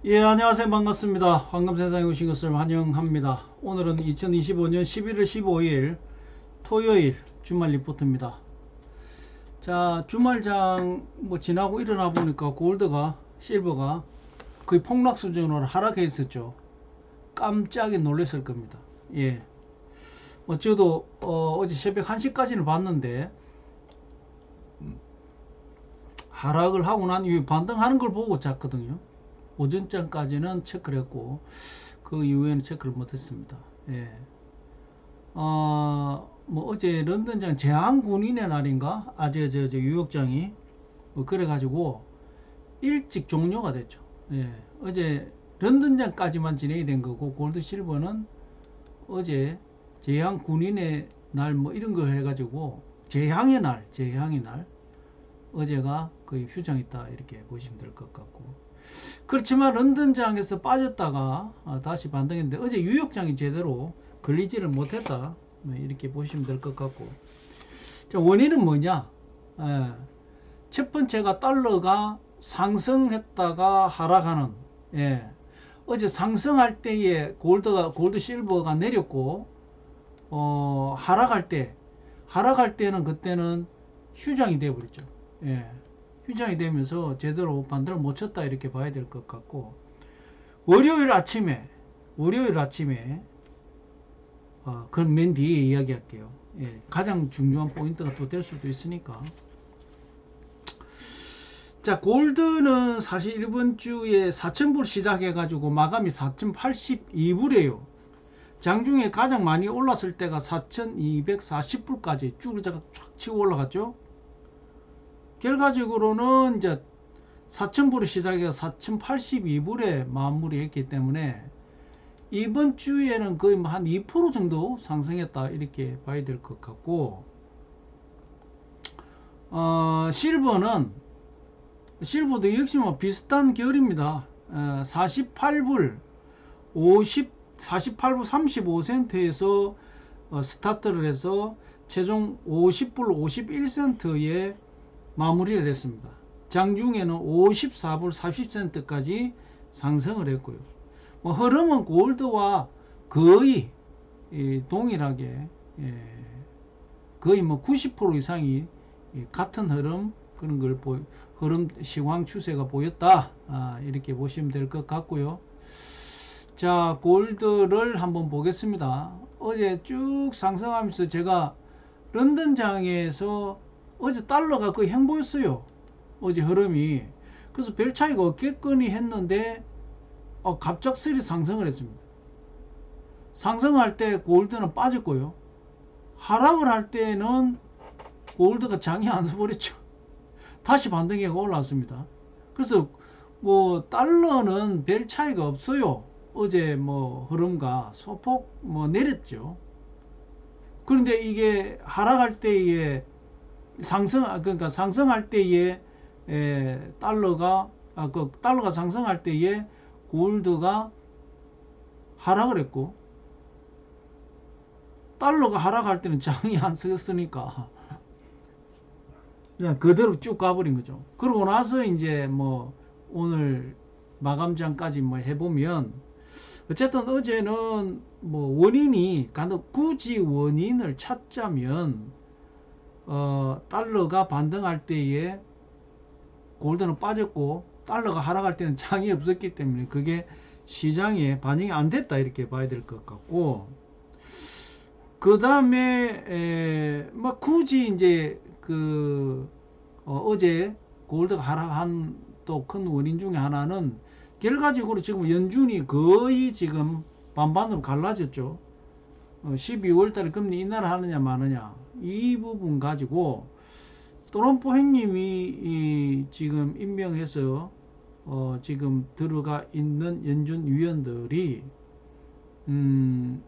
예, 안녕하세요. 반갑습니다. 황금세상에 오신 것을 환영합니다. 오늘은 2025년 11월 15일 토요일 주말 리포트입니다. 자, 주말장 뭐 지나고 일어나 보니까 골드가, 실버가 거의 폭락 수준으로 하락해 있었죠. 깜짝이 놀랐을 겁니다. 예. 저도 어제 새벽 1시까지는 봤는데 하락을 하고 난 이후에 반등하는 걸 보고 잤거든요. 오전장까지는 체크를 했고 그 이후에는 체크를 못했습니다. 예. 뭐 어제 런던장 제한군인의 날인가? 아재 저 유역장이 뭐 그래가지고 일찍 종료가 됐죠. 예. 어제 런던장까지만 진행이 된 거고 골드 실버는 어제 제한군인의 날 뭐 이런 거 해가지고 제향의 날 어제가 거의 휴장했다 이렇게 보시면 될 것 같고, 그렇지만 런던장에서 빠졌다가 다시 반등했는데 어제 뉴욕장이 제대로 걸리지를 못했다 이렇게 보시면 될 것 같고, 자, 원인은 뭐냐? 예, 첫 번째가 달러가 상승했다가 하락하는, 예, 어제 상승할 때에 골드 실버가 내렸고 하락할 때는 그때는 휴장이 되어버렸죠. 예, 휴장이 되면서 제대로 반등을 못 쳤다 이렇게 봐야 될 것 같고, 월요일 아침에 그건 맨 뒤에 이야기할게요. 예, 가장 중요한 포인트가 또 될 수도 있으니까. 자, 골드는 사실 이번 주에 4,000불 시작해가지고 마감이 4,082불이에요. 장중에 가장 많이 올랐을 때가 4,240불까지 쭉 쫙 치고 올라갔죠. 결과적으로는 이제 4,000불을 시작해서 4,082불에 마무리했기 때문에 이번 주에는 거의 한 2% 정도 상승했다 이렇게 봐야 될 것 같고, 실버도 역시 뭐 비슷한 결입니다. 48불 35센트에서 스타트를 해서 최종 50불 51센트에 마무리를 했습니다. 장중에는 54불 40센트까지 상승을 했고요. 뭐 흐름은 골드와 거의 동일하게, 거의 뭐 90% 이상이 같은 흐름, 그런 걸 흐름 시황 추세가 보였다 이렇게 보시면 될 것 같고요. 자, 골드를 한번 보겠습니다. 어제 쭉 상승하면서 제가 런던장에서 어제 달러가 거의 행보였어요. 어제 흐름이. 그래서 별 차이가 없겠거니 했는데 갑작스레 상승을 했습니다. 상승할 때 골드는 빠졌고요. 하락을 할 때는 골드가 장이 안 서버렸죠. 다시 반등해가 올라왔습니다. 그래서 뭐 달러는 별 차이가 없어요. 어제 뭐 흐름과 소폭 뭐 내렸죠. 그런데 이게 하락할 때에 그러니까 상승할 때에 달러가 상승할 때에 골드가 하락을 했고, 달러가 하락할 때는 장이 안 쓰였으니까 그냥 그대로 쭉 가버린 거죠. 그러고 나서 이제 뭐 오늘 마감장까지 뭐 해보면, 어쨌든 어제는 뭐 원인이 굳이 원인을 찾자면 달러가 반등할 때에 골드는 빠졌고 달러가 하락할 때는 장이 없었기 때문에 그게 시장에 반영이 안 됐다 이렇게 봐야 될 것 같고, 그 다음에 뭐 굳이 이제 어제 골드가 하락한 또 큰 원인 중에 하나는 결과적으로 지금 연준이 거의 지금 반반으로 갈라졌죠. 12월 달에 금리 인하를 하느냐 마느냐 이 부분 가지고 트럼프 형님이 지금 임명해서 지금 들어가 있는 연준 위원들이 한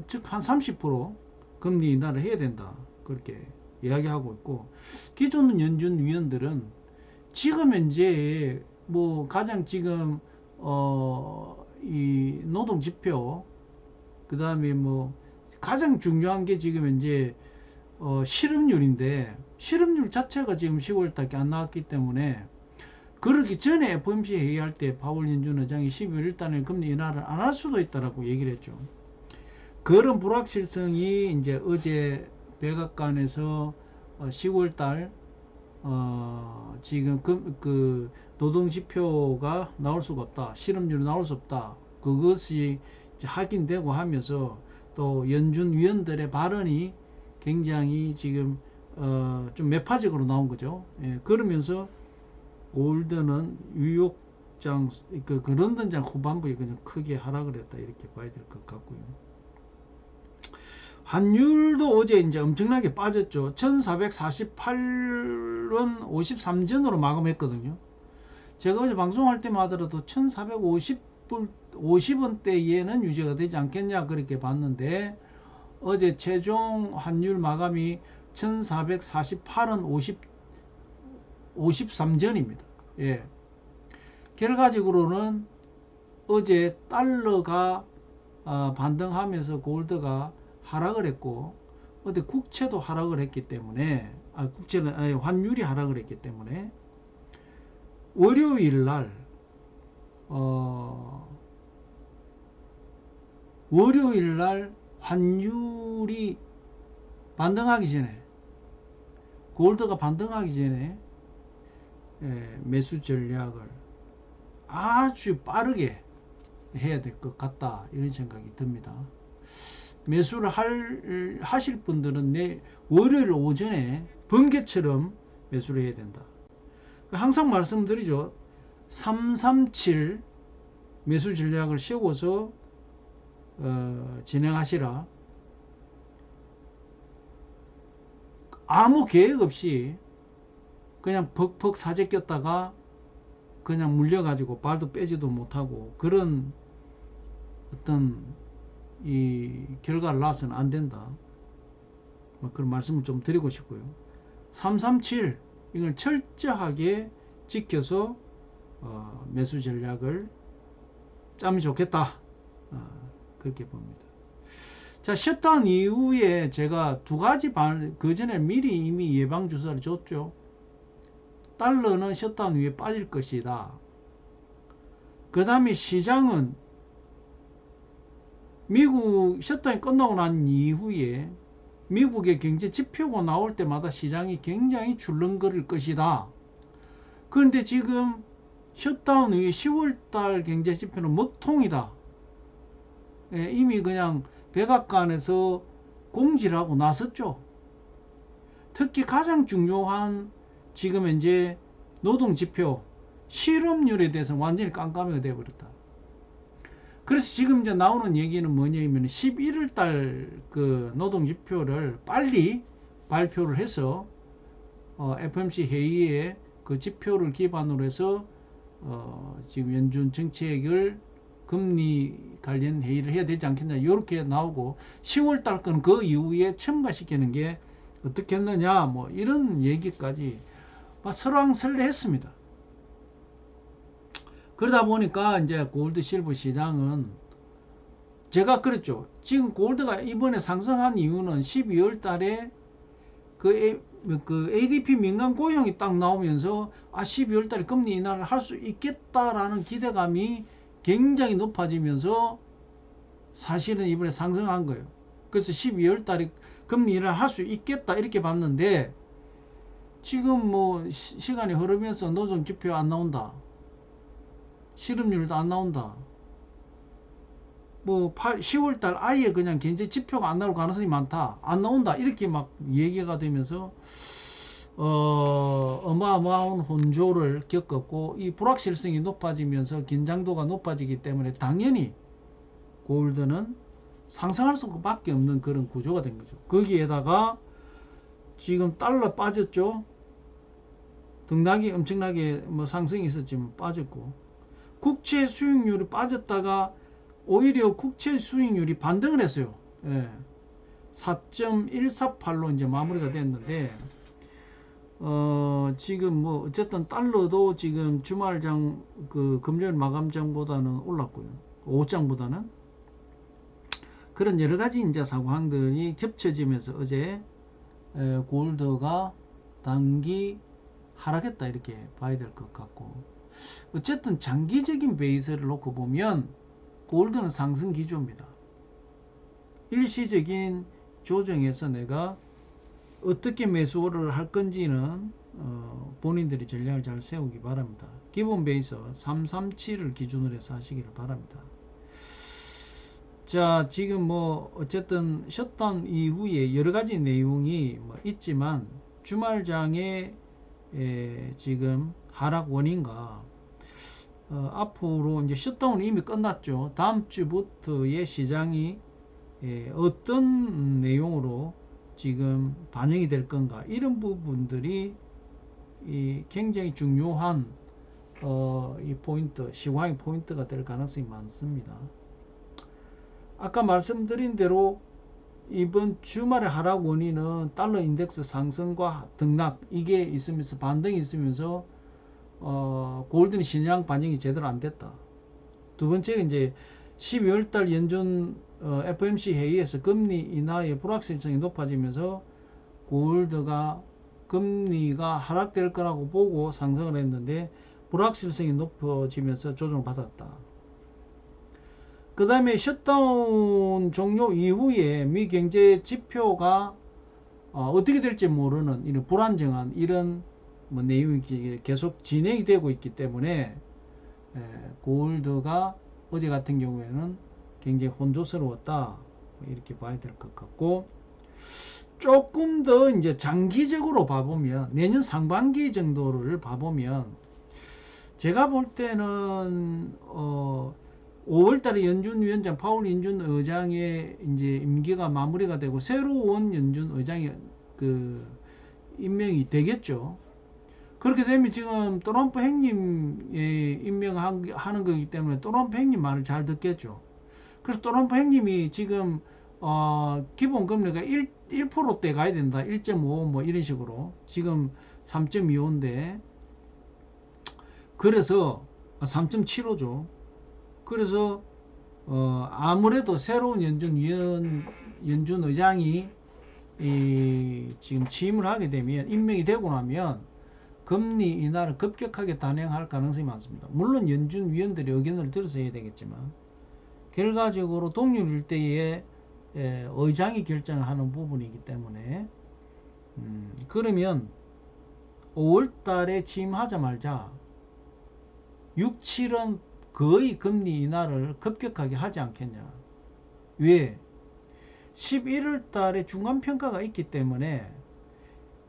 30% 금리 인하를 해야 된다 그렇게 이야기하고 있고, 기존 연준 위원들은 지금 현재 뭐 가장 지금 이 노동 지표, 그 다음에 뭐 가장 중요한 게 지금 현재 실업률인데, 실업률 자체가 지금 10월달에 안 나왔기 때문에 그러기 전에 FOMC 회의할 때 파월 연준 의장이 12월 1일에 금리 인하를 안 할 수도 있다라고 얘기를 했죠. 그런 불확실성이 이제 어제 백악관에서 10월달 지금 그 노동지표가 나올 수가 없다, 실업률이 나올 수 없다, 그것이 이제 확인되고 하면서 또 연준 위원들의 발언이 굉장히 지금 좀 매파적으로 나온 거죠. 예, 그러면서 골드는 뉴욕장 그 런던장 후반부에 그냥 크게 하락을 했다, 이렇게 봐야 될 것 같고요. 환율도 어제 이제 엄청나게 빠졌죠. 1448원 53전으로 마감했거든요. 제가 어제 방송할 때마다도 1450원대에는 유지가 되지 않겠냐 그렇게 봤는데, 어제 최종 환율 마감이 1448원 53전입니다. 예. 결과적으로는 어제 달러가 반등하면서 골드가 하락을 했고, 어제 국채도 하락을 했기 때문에, 국채는 환율이 하락을 했기 때문에 월요일 날 환율이 반등하기 전에, 골드가 반등하기 전에 매수 전략을 아주 빠르게 해야 될 것 같다, 이런 생각이 듭니다. 매수를 하실 분들은 월요일 오전에 번개처럼 매수를 해야 된다. 항상 말씀드리죠. 337 매수 전략을 세워서 진행하시라. 아무 계획 없이 그냥 벅벅 사재 꼈다가 그냥 물려가지고 발도 빼지도 못하고 그런 어떤 이 결과를 낳아서는 안 된다, 그런 말씀을 좀 드리고 싶고요. 337 이걸 철저하게 지켜서 매수 전략을 짜면 좋겠다, 그렇게 봅니다. 자, 셧다운 이후에 제가 두 가지 그 전에 미리 이미 예방 주사를 줬죠. 달러는 셧다운 이후에 빠질 것이다. 그 다음에 시장은 미국 셧다운이 끝나고 난 이후에 미국의 경제 지표가 나올 때마다 시장이 굉장히 출렁거릴 것이다. 그런데 지금 셧다운 이후에 10월달 경제 지표는 먹통이다. 예, 이미 그냥 백악관에서 공지를 하고 나섰죠. 특히 가장 중요한 지금 현재 노동지표 실업률에 대해서 완전히 깜깜이가 되어버렸다. 그래서 지금 이제 나오는 얘기는 뭐냐면 11월달 그 노동지표를 빨리 발표를 해서 FOMC 회의에 그 지표를 기반으로 해서 지금 연준 정책을 금리 관련 회의를 해야 되지 않겠냐, 이렇게 나오고 10월달 건 그 이후에 첨가시키는 게 어떻겠느냐, 뭐 이런 얘기까지 설왕설래했습니다. 그러다 보니까 이제 골드 실버 시장은 제가 그랬죠. 지금 골드가 이번에 상승한 이유는 12월 달에 그 ADP 민간 고용이 딱 나오면서 12월 달에 금리 인하를 할 수 있겠다라는 기대감이 굉장히 높아지면서 사실은 이번에 상승한 거예요. 그래서 12월 달에 금리 인하를 할 수 있겠다 이렇게 봤는데, 지금 뭐 시간이 흐르면서 노동 지표 안 나온다, 실업률도 안 나온다, 뭐 10월달 아예 그냥 경제 지표가 안 나올 가능성이 많다, 안 나온다, 이렇게 막 얘기가 되면서 어마어마한 혼조를 겪었고, 이 불확실성이 높아지면서 긴장도가 높아지기 때문에 당연히 골드는 상승할 수밖에 없는 그런 구조가 된 거죠. 거기에다가 지금 달러 빠졌죠. 등락이 엄청나게 뭐 상승이 있었지만 빠졌고, 국채 수익률이 빠졌다가 오히려 국채 수익률이 반등을 했어요. 예. 4.148로 이제 마무리가 됐는데, 지금 뭐 어쨌든 달러도 지금 주말장 그 금요일 마감장보다는 올랐고요. 오장보다는 그런 여러 가지 이제 사고항들이 겹쳐지면서 어제 골드가 단기 하락했다 이렇게 봐야 될 것 같고, 어쨌든 장기적인 베이스를 놓고 보면 골드는 상승 기조입니다. 일시적인 조정에서 내가 어떻게 매수를 할 건지는 본인들이 전략을 잘 세우기 바랍니다. 기본 베이스 337을 기준으로 해서 하시기를 바랍니다. 자, 지금 뭐 어쨌든 셧다운 이후에 여러 가지 내용이 뭐 있지만 주말장의 지금 하락 원인과 앞으로 이제 셧다운이 이미 끝났죠. 다음 주부터의 시장이 어떤 내용으로 지금 반영이 될 건가, 이런 부분들이 굉장히 중요한 이 포인트, 시황의 포인트가 될 가능성이 많습니다. 아까 말씀드린 대로 이번 주말의 하락 원인은 달러 인덱스 상승과 등락, 이게 있으면서 반등이 있으면서 골드는 시장 반영이 제대로 안 됐다. 두 번째가 이제 12월달 연준 FOMC 회의에서 금리 인하의 불확실성이 높아지면서 골드가 금리가 하락될 거라고 보고 상승을 했는데 불확실성이 높아지면서 조정을 받았다. 그 다음에 셧다운 종료 이후에 미 경제 지표가 어떻게 될지 모르는 이런 불안정한 이런 뭐 내용이 계속 진행이 되고 있기 때문에 골드가 어제 같은 경우에는 굉장히 혼조스러웠다, 이렇게 봐야 될 것 같고, 조금 더 이제 장기적으로 봐보면 내년 상반기 정도를 봐보면 제가 볼 때는 5월달에 연준 위원장 파월 연준 의장의 이제 임기가 마무리가 되고 새로운 연준 의장이 임명이 되겠죠. 그렇게 되면 지금 트럼프 형님이 임명하는 거기 때문에 트럼프 형님 말을 잘 듣겠죠. 그래서 트럼프 형님이 지금 기본 금리가 1%대 가야 된다. 1.5 뭐 이런 식으로. 지금 3.25인데 그래서 3.75죠. 그래서 아무래도 새로운 연준 의장이 지금 취임을 하게 되면, 임명이 되고 나면 금리 인하를 급격하게 단행할 가능성이 많습니다. 물론 연준 위원들이 의견을 들어서 해야 되겠지만 결과적으로 동률 일대의 의장이 결정을 하는 부분이기 때문에 그러면 5월달에 취임하자마자 6, 7은 거의 금리 인하를 급격하게 하지 않겠냐. 왜? 11월 달에 중간평가가 있기 때문에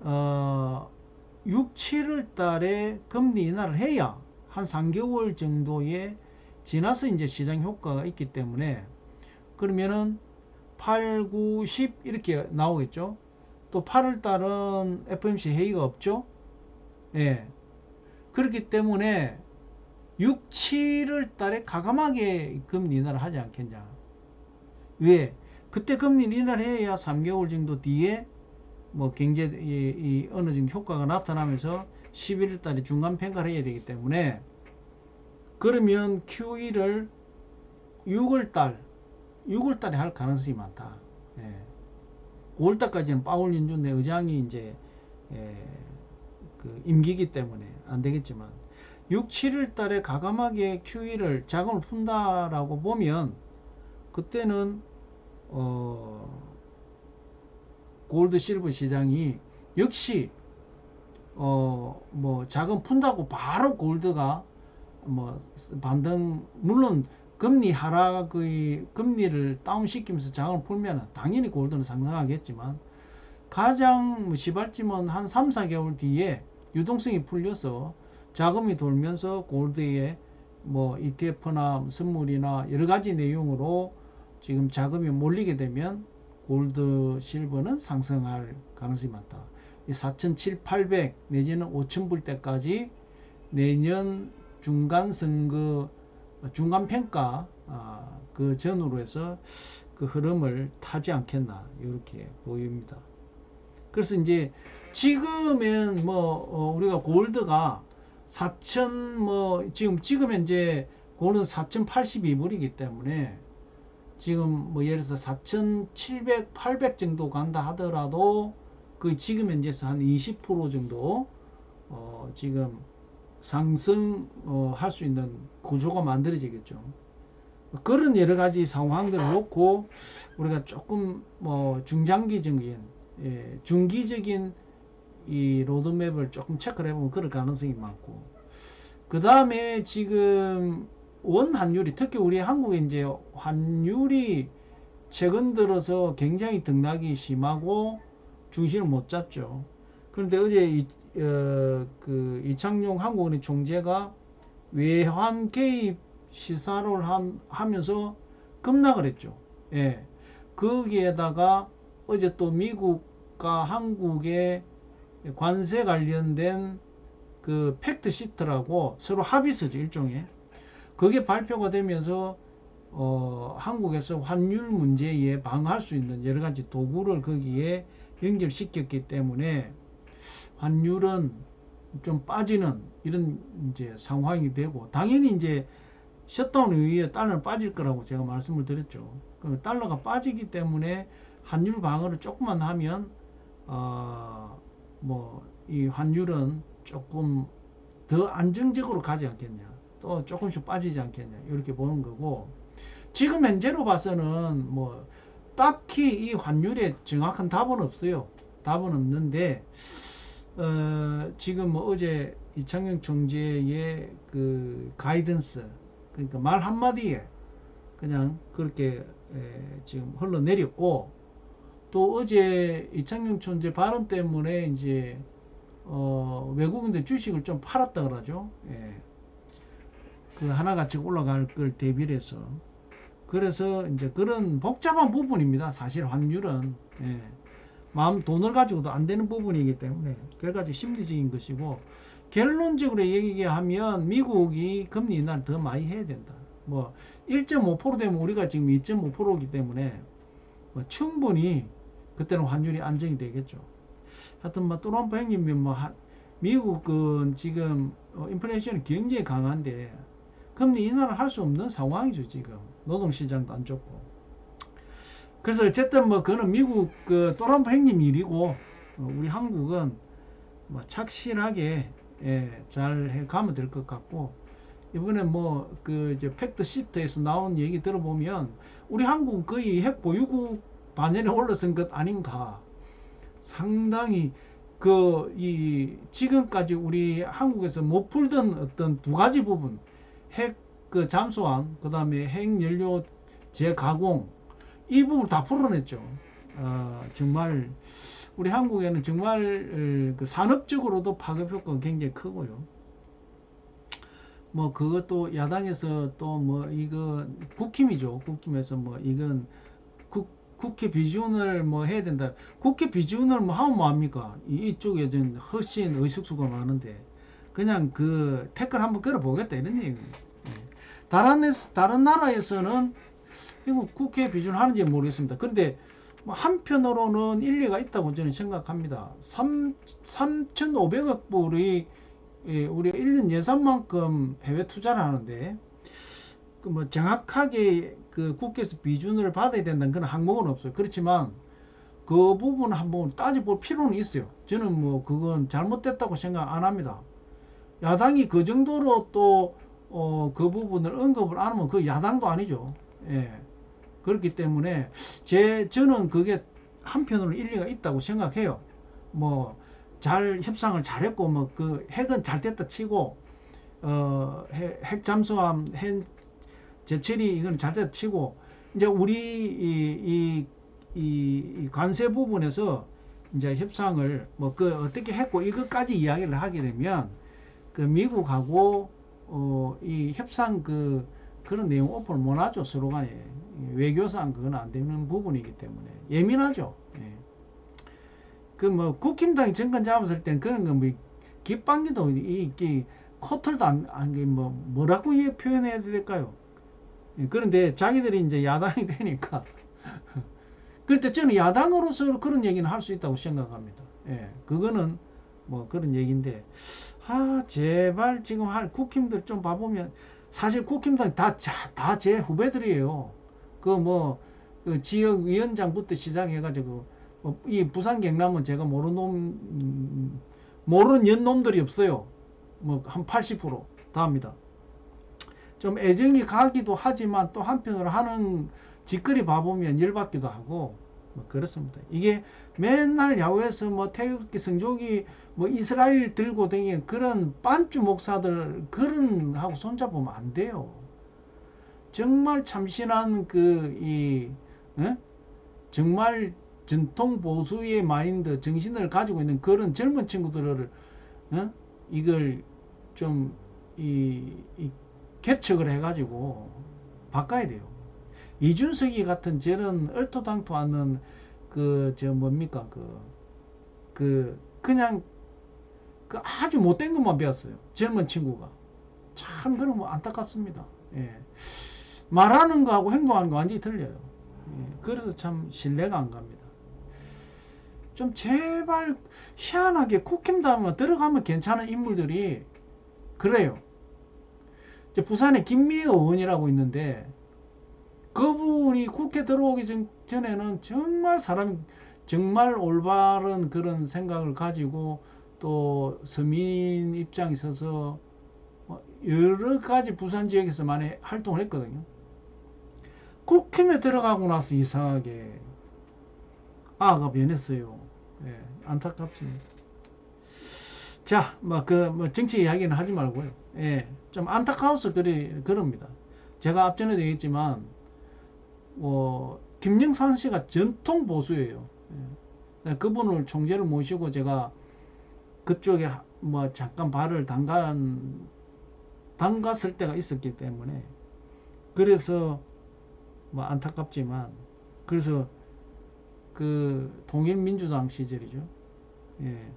6, 7월 달에 금리 인하를 해야 한 3개월 정도에 지나서 이제 시장 효과가 있기 때문에, 그러면은 8, 9, 10 이렇게 나오겠죠. 또 8월 달은 FOMC 회의가 없죠. 예. 그렇기 때문에 6, 7월 달에 가감하게 금리 인하를 하지 않겠냐. 왜? 그때 금리 인하를 해야 3개월 정도 뒤에 뭐 경제 어느 정도 효과가 나타나면서 11월 달에 중간 평가를 해야 되기 때문에, 그러면 QE를 6월 달에 할 가능성이 많다. 예. 5월 달까지는 파월 연준 의장이 이제 임기이기 때문에 안 되겠지만 6, 7월 달에 가감하게 QE를 자금을 푼다라고 보면 그때는 골드 실버 시장이 역시 뭐 자금 푼다고 바로 골드가 뭐 반등, 물론 금리 하락의 금리를 다운시키면서 자금을 풀면 당연히 골드는 상승하겠지만 가장 뭐 시발점은 한 3, 4개월 뒤에 유동성이 풀려서 자금이 돌면서 골드에 뭐 ETF나 선물이나 여러 가지 내용으로 지금 자금이 몰리게 되면 골드 실버는 상승할 가능성이 많다. 4,700, 800 내지는 5,000불 때까지 내년 중간 선거 중간 평가 그 전후로 해서 그 흐름을 타지 않겠나, 이렇게 보입니다. 그래서 이제 지금은 뭐 우리가 골드가 4,000 뭐 지금 현재 골드는 4,082불이기 때문에 지금 뭐 예를 들어서 4,700, 800 정도 간다 하더라도 그 지금 현재에서 한 20% 정도 지금 상승 할 수 있는 구조가 만들어지겠죠. 그런 여러 가지 상황들을 놓고 우리가 조금 뭐 중장기적인, 중기적인 이 로드맵을 조금 체크를 해보면 그럴 가능성이 많고, 그 다음에 지금 원 환율이, 특히 우리 한국에 이제 환율이 최근 들어서 굉장히 등락이 심하고 중심을 못 잡죠. 그런데 어제 그 이창용 한국은행 총재가 외환 개입 시사를 하면서 급락을 했죠. 예. 거기에다가 어제 또 미국과 한국의 관세 관련된 그 팩트 시트라고 서로 합의서죠, 일종의. 그게 발표가 되면서 한국에서 환율 문제에 방어할 수 있는 여러 가지 도구를 거기에 연결시켰기 때문에 환율은 좀 빠지는 이런 이제 상황이 되고, 당연히 이제 셧다운 이후에 달러는 빠질 거라고 제가 말씀을 드렸죠. 그럼 달러가 빠지기 때문에 환율 방어를 조금만 하면 뭐 이 환율은 조금 더 안정적으로 가지 않겠냐, 또 조금씩 빠지지 않겠냐, 이렇게 보는 거고, 지금 현재로 봐서는 뭐 딱히 이 환율에 정확한 답은 없어요. 답은 없는데 지금 뭐 어제 이창용 총재의 그 가이던스, 그러니까 말 한마디에 그냥 그렇게 지금 흘러내렸고, 또 어제 이창용 총재 발언 때문에 이제 외국인들 주식을 좀 팔았다 그러죠. 예. 그 하나같이 올라갈 걸 대비를 해서. 그래서 이제 그런 복잡한 부분입니다. 사실 환율은. 예. 마음 돈을 가지고도 안 되는 부분이기 때문에 결과적 심리적인 것이고, 결론적으로 얘기하면 미국이 금리 인하를 더 많이 해야 된다. 뭐 1.5% 되면 우리가 지금 2.5%이기 때문에 뭐 충분히 그때는 환율이 안정이 되겠죠. 하여튼 뭐 트럼프 형님이 뭐 미국은 지금 인플레이션이 굉장히 강한데 금리 인하를 할 수 없는 상황이죠. 지금 노동시장도 안 좋고. 그래서 어쨌든 뭐 그거는 미국 그 트럼프 형님 일이고, 우리 한국은 뭐 착실하게 잘 해가면 될 것 같고, 이번에 뭐 그 이제 팩트 시트에서 나온 얘기 들어보면 우리 한국은 거의 핵 보유국 반열에 올라선 것 아닌가. 상당히 그 이 지금까지 우리 한국에서 못 풀던 어떤 두 가지 부분, 핵 그 잠수함, 그 다음에 핵 연료 재가공, 이 부분을 다 풀어냈죠. 정말 우리 한국에는 정말 그 산업적으로도 파급 효과가 굉장히 크고요. 뭐 그것도 야당에서 또 뭐 이거 국힘이죠. 국힘에서 뭐 이건 국회 비준을 뭐 해야 된다. 국회 비준을 뭐 하면 뭐합니까? 이쪽에 좀 훨씬 의숙수가 많은데 그냥 그 태클 한번 걸어보겠다 이런 얘기입니다. 다른 나라에서는 이거 국회 비준을 하는지 모르겠습니다. 그런데 뭐 한편으로는 일리가 있다고 저는 생각합니다. 3,500억 불이 우리가 1년 예산만큼 해외 투자를 하는데, 그 뭐 정확하게 그 국회에서 비준을 받아야 된다는 그런 항목은 없어요. 그렇지만 그 부분 한번 따져볼 필요는 있어요. 저는 뭐 그건 잘못됐다고 생각 안 합니다. 야당이 그 정도로 또 그 부분을 언급을 안 하면 그 야당도 아니죠. 예. 그렇기 때문에 저는 그게 한편으로는 일리가 있다고 생각해요. 뭐 잘 협상을 잘했고 뭐 그 핵은 잘 됐다 치고 핵 잠수함 핵 제철이 이건 잘 됐다 치고, 이제 우리 이 관세 부분에서 이제 협상을 뭐 그 어떻게 했고 이것까지 이야기를 하게 되면 그 미국하고 이 협상 그런 내용 오픈을 못 하죠. 서로 간에 외교상 그건 안 되는 부분이기 때문에 예민하죠. 예. 그 뭐 국힘당이 정권 잡았을 때는 그런 거 뭐 깃방기도 이 코털도 뭐 뭐라고 표현해야 될까요? 예. 그런데 자기들이 이제 야당이 되니까 그럴 때 저는 야당으로서 그런 얘기는 할 수 있다고 생각합니다. 예. 그거는 뭐 그런 얘기인데, 제발 지금 할 국힘들 좀 봐보면 사실 국힘당 다 제 후배들이에요. 그 지역위원장부터 시작해가지고 이 부산 경남은 제가 모르는 놈 모르는 연놈들이 없어요. 뭐 한 80%다 합니다. 좀 애정이 가기도 하지만 또 한편으로 하는 짓거리 봐보면 열받기도 하고 뭐 그렇습니다. 이게 맨날 야후에서 뭐 태극기 성조기 뭐 이스라엘 들고 다니는 그런 빤쭈 목사들 그런 하고 손잡으면 안 돼요. 정말 참신한 정말 전통 보수의 마인드 정신을 가지고 있는 그런 젊은 친구들을 이걸 좀 개척을 해가지고 바꿔야 돼요. 이준석이 같은 저런 얼토당토 않는 뭡니까 그냥 아주 못된 것만 배웠어요. 젊은 친구가 참 그런 거 안타깝습니다. 예. 말하는 거하고 행동하는 거 완전히 틀려요. 예. 그래서 참 신뢰가 안 갑니다. 좀 제발 희한하게 국힘당에 들어가면 괜찮은 인물들이 그래요. 부산에 김미애 의원이라고 있는데 그분이 국회 들어오기 전에는 정말 정말 올바른 그런 생각을 가지고 또 서민 입장에 있어서 여러 가지 부산 지역에서 많이 활동을 했거든요. 국힘에 들어가고 나서 이상하게 아가 변했어요. 예, 안타깝습니다. 자, 정치 이야기는 하지 말고요. 예, 좀 안타까워서 그럽니다. 제가 앞전에도 얘기했지만, 김영삼 씨가 전통 보수예요. 예, 그분을 총재를 모시고 제가 그쪽에 잠깐 발을 담갔을 때가 있었기 때문에, 그래서 안타깝지만, 그래서 통일민주당 시절이죠. 예.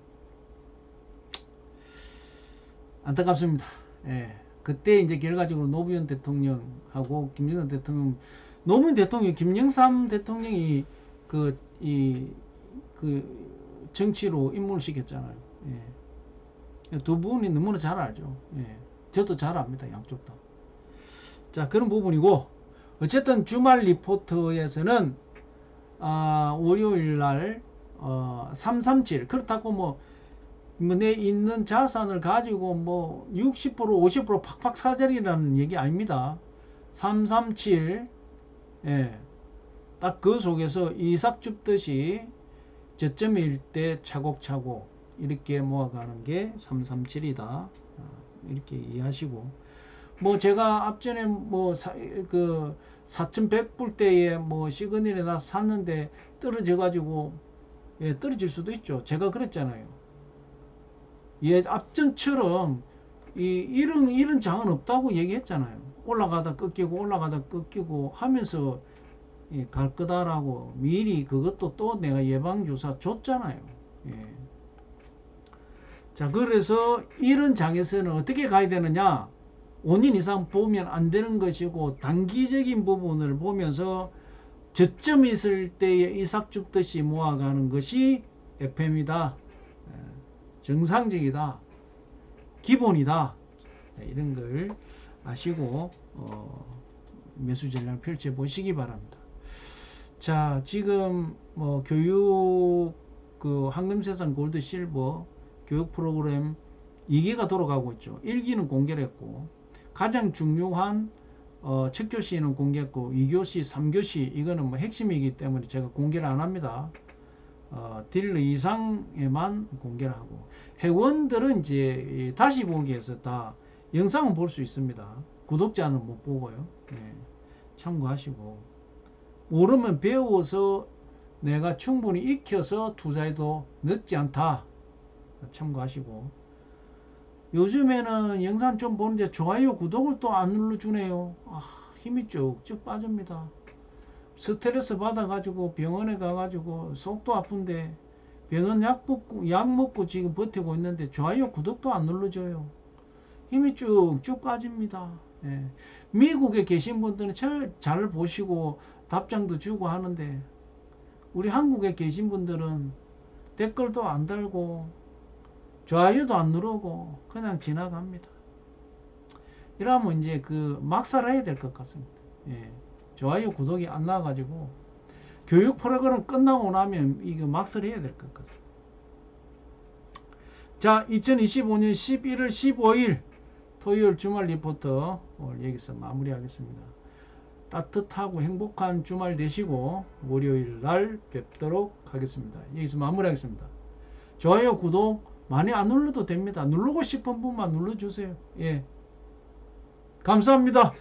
안타깝습니다. 예. 그때 이제 결과적으로 노무현 대통령하고 김정은 대통령, 노무현 대통령, 김영삼 대통령이 정치로 입문을 시켰잖아요. 예. 두 분이 너무나 잘 알죠. 예. 저도 잘 압니다. 양쪽 다. 자, 그런 부분이고, 어쨌든 주말 리포트에서는 월요일 날 337 그렇다고 내 있는 자산을 가지고 60% 50% 팍팍 사자리라는 얘기 아닙니다. 337 예, 딱 그 속에서 이삭 줍듯이 저점일 때 차곡차곡 이렇게 모아가는 게 337이다. 이렇게 이해하시고, 제가 앞전에 4,100불대에 시그널에 나 샀는데 떨어져 가지고 떨어질 수도 있죠. 제가 그랬잖아요. 예, 앞전처럼 이런 장은 없다고 얘기했잖아요. 올라가다 꺾이고 하면서 갈 거다라고 미리 그것도 또 내가 예방주사 줬잖아요. 예. 자, 그래서 이런 장에서는 어떻게 가야 되느냐? 5년 이상 보면 안 되는 것이고, 단기적인 부분을 보면서 저점이 있을 때에 이삭 줍듯이 모아가는 것이 FM이다. 정상적이다. 기본이다. 이런 걸 아시고 매수 전략을 펼쳐 보시기 바랍니다. 자, 지금 교육 황금세상 골드 실버 교육 프로그램 2기가 돌아가고 있죠. 1기는 공개를 했고, 가장 중요한 첫 교시는 공개했고, 2교시 3교시 이거는 핵심이기 때문에 제가 공개를 안 합니다. 딜러 이상에만 공개를 하고, 회원들은 이제 다시 보기에서 다 영상은 볼 수 있습니다. 구독자는 못 보고요. 네, 참고하시고, 모르면 배워서 내가 충분히 익혀서 투자해도 늦지 않다. 참고하시고, 요즘에는 영상 좀 보는데 좋아요 구독을 또 안 눌러주네요. 힘이 쭉쭉 빠집니다. 스트레스 받아가지고 병원에 가가지고 속도 아픈데 병원 약 먹고 지금 버티고 있는데 좋아요 구독도 안 눌러줘요. 힘이 쭉쭉 빠집니다. 예. 미국에 계신 분들은 잘 보시고 답장도 주고 하는데, 우리 한국에 계신 분들은 댓글도 안 달고 좋아요도 안 누르고 그냥 지나갑니다. 이러면 이제 막 살아야 될 것 같습니다. 예. 좋아요 구독이 안 나와가지고 교육 프로그램 끝나고 나면 이거 막설 해야 될 것 같습니다. 자, 2025년 11월 15일 토요일 주말 리포트 오늘 여기서 마무리하겠습니다. 따뜻하고 행복한 주말 되시고 월요일 날 뵙도록 하겠습니다. 여기서 마무리하겠습니다. 좋아요, 구독 많이 안 눌러도 됩니다. 누르고 싶은 분만 눌러주세요. 예, 감사합니다.